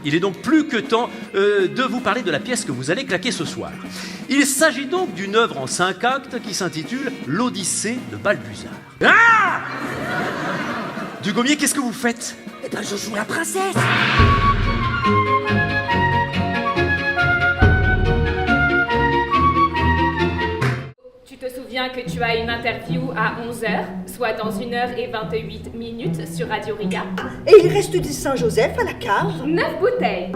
Il est donc plus que temps de vous parler de la pièce que vous allez claquer ce soir. Il s'agit donc d'une œuvre en 5 actes qui s'intitule L'Odyssée de Balthusar. Ah Dugommier, qu'est-ce que vous faites? Eh ben, je joue la princesse. Tu te souviens que tu as une interview à 11h, soit dans 1h28 sur Radio Riga. Et il reste du Saint-Joseph à la cave. 9 bouteilles.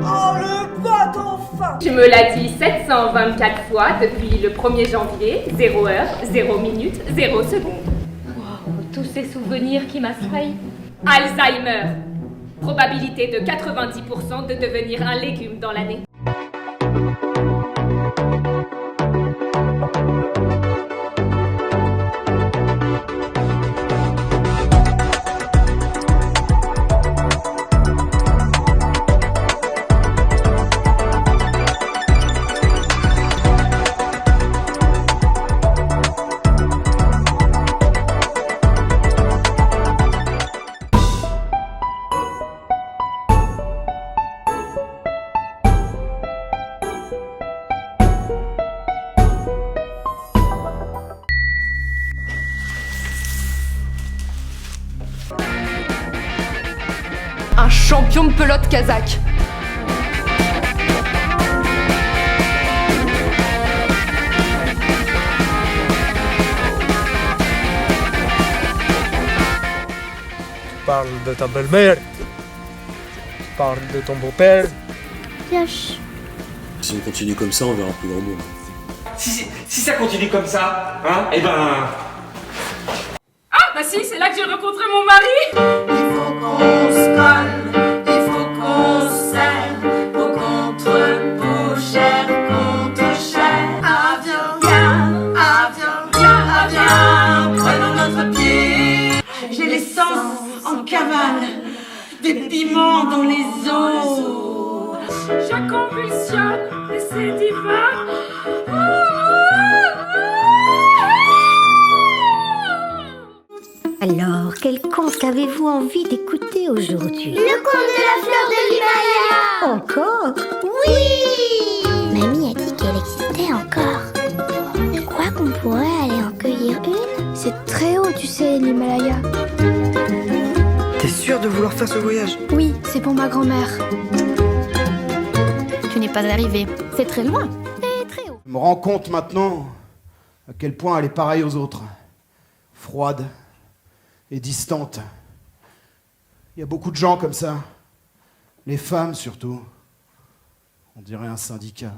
Oh, le pot enfin. Tu me l'as dit 724 fois depuis le 1er janvier, 0h, 0 minute, 0 seconde. Wow, tous ces souvenirs qui m'affraient. Alzheimer. Probabilité de 90% de devenir un légume dans l'année. Un champion de pelote kazakh. Tu parles de ta belle-mère. Tu parles de ton beau-père. Pioche. Si on continue comme ça, on verra plus grand monde. Si ça continue comme ça, hein, eh ben... Ah, bah si, c'est là que j'ai rencontré mon mari. Il faut qu'on se colle, il faut qu'on s'aime, au contre-coup, cher contre cher. Ah viens, prenons notre pied. J'ai l'essence en cavale, des piments dans les os. Je convulsionne, et c'est divin. Alors, quel conte avez-vous envie d'écouter aujourd'hui? Le conte de la fleur de l'Himalaya. Encore? Oui. Mamie a dit qu'elle existait encore. Tu crois qu'on pourrait aller en cueillir une? C'est très haut, tu sais, l'Himalaya. T'es sûr de vouloir faire ce voyage? Oui, c'est pour ma grand-mère. Tu n'es pas arrivé. C'est très loin. C'est très haut. Je me rends compte maintenant à quel point elle est pareille aux autres. Froide et distante. Il y a beaucoup de gens comme ça. Les femmes surtout. On dirait un syndicat.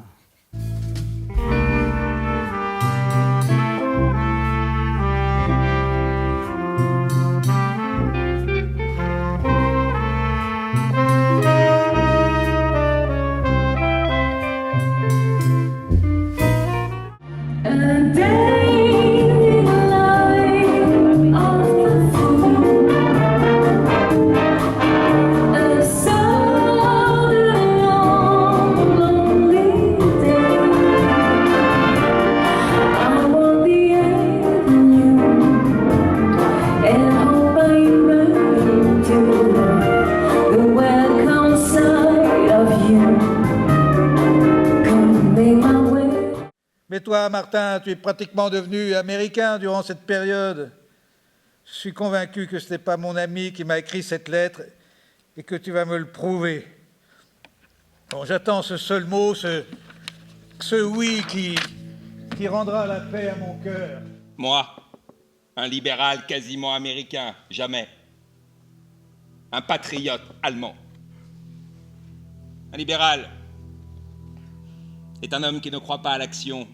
Mais toi, Martin, tu es pratiquement devenu américain durant cette période. Je suis convaincu que ce n'est pas mon ami qui m'a écrit cette lettre et que tu vas me le prouver. Bon, j'attends ce seul mot, ce oui qui rendra la paix à mon cœur. Moi, un libéral quasiment américain, jamais. Un patriote allemand. Un libéral est un homme qui ne croit pas à l'action.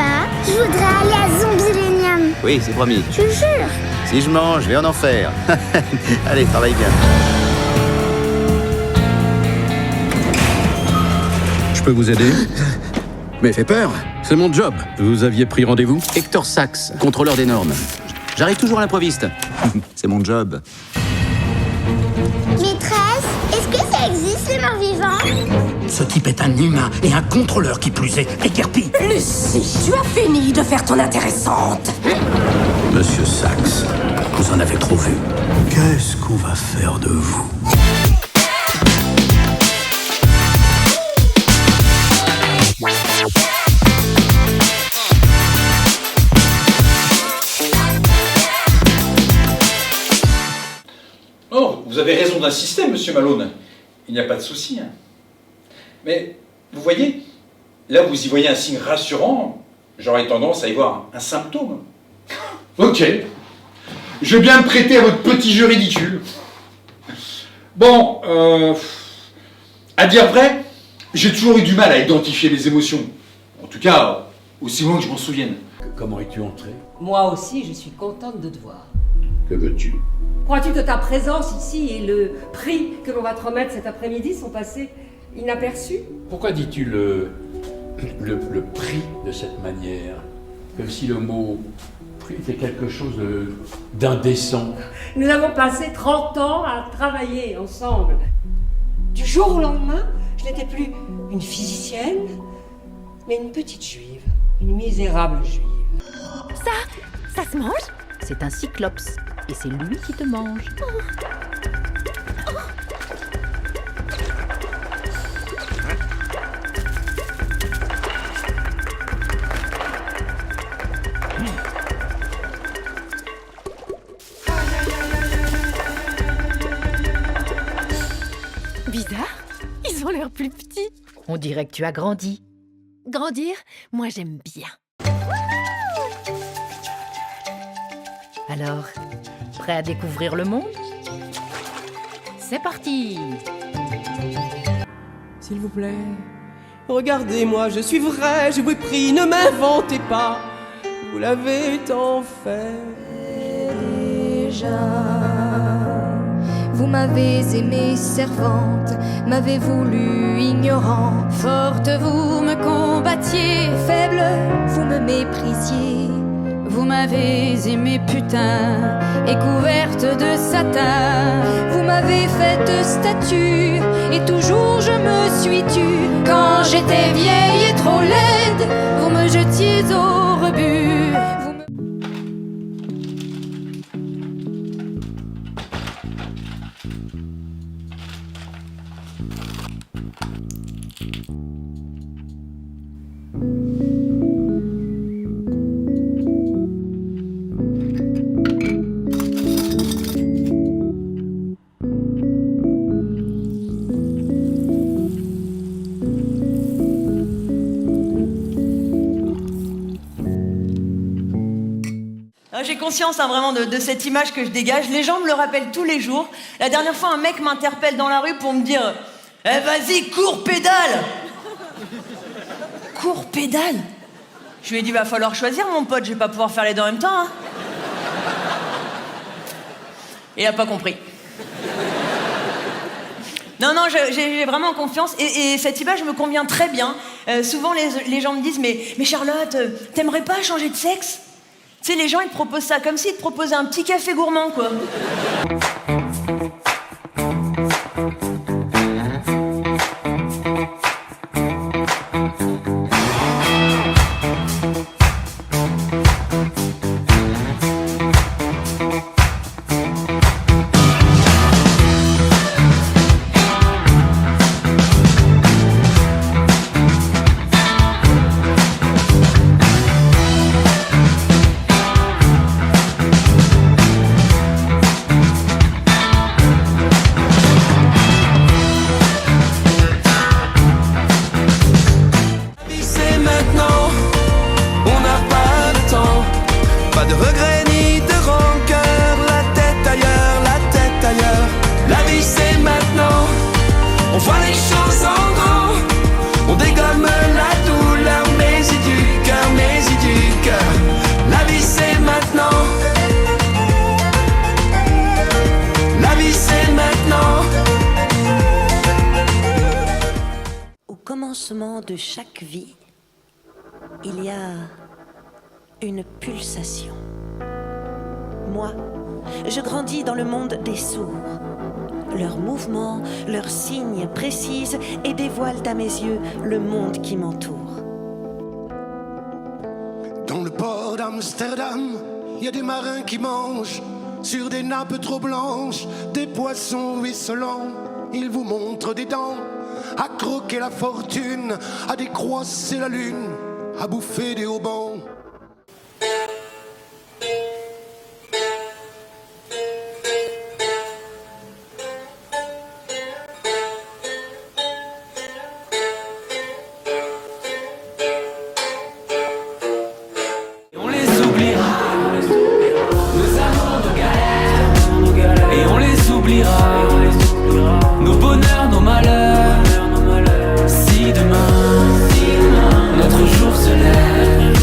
Papa, je voudrais aller à Zombielénium. Oui, c'est promis. Je jure. Si je mange, je vais en enfer. Allez, travaille bien. Je peux vous aider? Mais fait peur. C'est mon job. Vous aviez pris rendez-vous? Hector Sachs, contrôleur des normes. J'arrive toujours à l'improviste. C'est mon job. Maîtresse, est-ce que ça existe, les morts vivants? Ce type est un humain et un contrôleur qui plus est. Déguerpi. Lucie, tu as fini de faire ton intéressante. Monsieur Sachs, vous en avez trop vu. Qu'est-ce qu'on va faire de vous? Oh, vous avez raison d'insister, monsieur Malone. Il n'y a pas de souci. Mais, vous voyez, là vous y voyez un signe rassurant, j'aurais tendance à y voir un symptôme. Ok. Je veux bien me prêter à votre petit jeu ridicule. Bon, à dire vrai, j'ai toujours eu du mal à identifier les émotions. En tout cas, aussi loin que je m'en souvienne. Comment es-tu entré? Moi aussi, je suis contente de te voir. Que veux-tu? Crois-tu que ta présence ici et le prix que l'on va te remettre cet après-midi sont passés inaperçus? Pourquoi dis-tu le prix de cette manière? Comme si le mot prix était quelque chose d'indécent. Nous avons passé 30 ans à travailler ensemble. Du jour au lendemain, je n'étais plus une physicienne, mais une petite juive, une misérable juive. Ça se mange? C'est un cyclops, et c'est lui qui te mange. Bizarre, ils ont l'air plus petits. On dirait que tu as grandi. Grandir, moi j'aime bien. Alors, prêt à découvrir le monde? C'est parti! S'il vous plaît, regardez-moi, je suis vrai, je vous prie, ne m'inventez pas. Vous l'avez tant fait déjà. Vous m'avez aimée servante, m'avez voulu ignorant. Forte, vous me combattiez. Faible, vous me méprisiez. Vous m'avez aimée putain et couverte de satin. Vous m'avez faite statue et toujours je me suis tue. Quand j'étais vieille et trop laide, vous me jetiez au rebut. J'ai conscience vraiment de cette image que je dégage. Les gens me le rappellent tous les jours. La dernière fois, un mec m'interpelle dans la rue pour me dire « Eh vas-y, cours, pédale !» Cours, pédale? Je lui ai dit « Va falloir choisir, mon pote, je vais pas pouvoir faire les deux en même temps. Hein. » Il a pas compris. Non, j'ai vraiment confiance. Et cette image me convient très bien. Souvent, les gens me disent « Mais Charlotte, t'aimerais pas changer de sexe ?» Tu sais, les gens, ils te proposent ça comme s'ils te proposaient un petit café gourmand, quoi. On dégomme la douleur, mais du cœur, mais du de chaque vie, il y a une pulsation. Moi, je grandis dans le monde des sourds. Leurs mouvements, leurs signes précisent et dévoilent à mes yeux le monde qui m'entoure. Dans le port d'Amsterdam, il y a des marins qui mangent sur des nappes trop blanches des poissons ruisselants. Ils vous montrent des dents à croquer la fortune, à décroisser la lune, à bouffer des haubans. Nos bonheurs, nos malheurs. Si demain, notre jour se lève,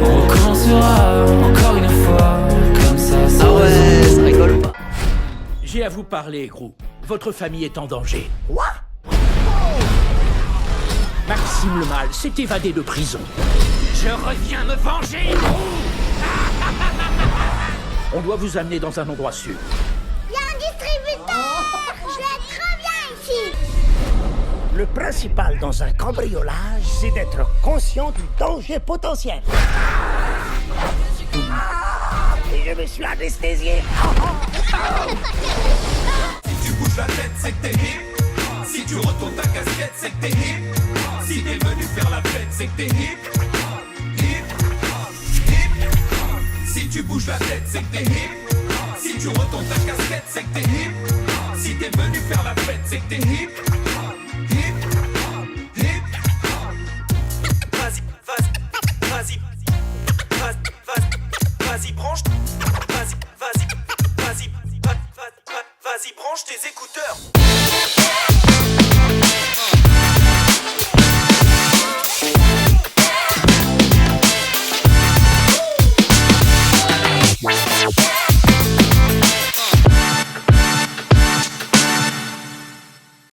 on recommencera encore une fois comme ça. Ah ouais, ça rigole pas. J'ai à vous parler, gros. Votre famille est en danger. Quoi? Maxime le Mal s'est évadé de prison. Je reviens me venger, gros. On doit vous amener dans un endroit sûr. Je l'ai très bien ici. Le principal dans un cambriolage, c'est d'être conscient du danger potentiel. Et je me suis anesthésié. Si tu bouges la tête, c'est que t'es hip. Si tu retournes ta casquette, c'est que t'es hip. Si t'es venu faire la fête, c'est que t'es hip. Si tu bouges la tête, c'est que t'es hip. Si tu retournes ta casquette, c'est que t'es hip. Si t'es venu faire la fête, c'est que t'es hip. Vas-y, branche. Vas-y, branche tes écouteurs.